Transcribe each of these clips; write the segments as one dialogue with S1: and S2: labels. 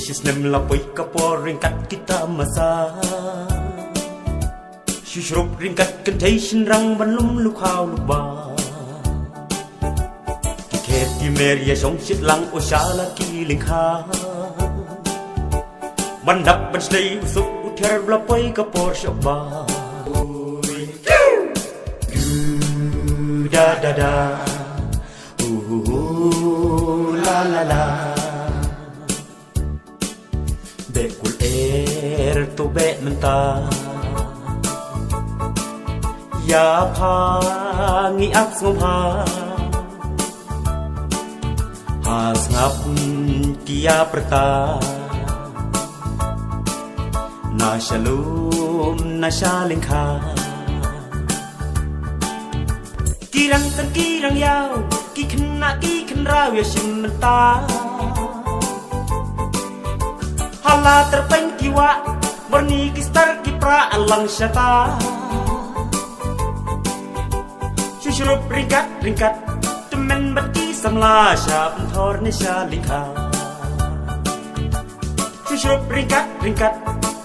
S1: Snem lapoi kapor ringkat kita masa Shushrup ringkat contation rang banlum lukaw luba Kiket di meria song shit lang o shala kiling ha Bandap banslay usuk utyar lapoi kapor shaba Da da da la la la Bekul to be menta Ya pa ngi ak ngom ha ngap kia perta Na shalom na shalingkha Kirang yao ki khen rao ya shim menta Hala terpeng kiwa berni kistar kipra alang syata Shushrup ringkat temen berki samla syab thor ni shalika Shushrup ringkat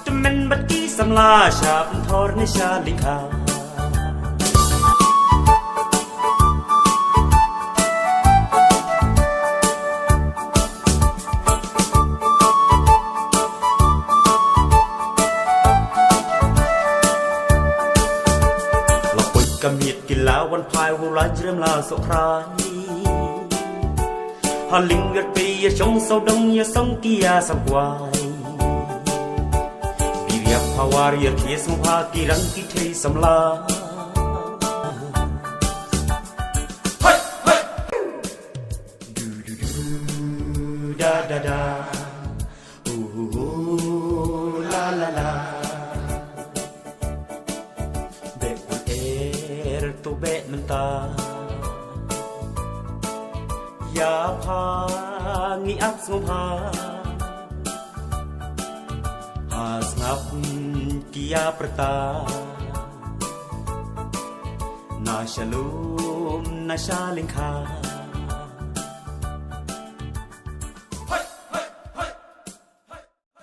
S1: temen berki samla syab thor ni shalika Kamit kila wan phai hula jrem la so khrai Haling việt pi ya chong sau đông ya song kia sam kwai Birya phawar ya thie sam pha ki rang ki thei sam la Hai hai du du du da da da la la la to be menta Ya pa ngi ak ngom ha ngap kia perta Na shalom na shalingkha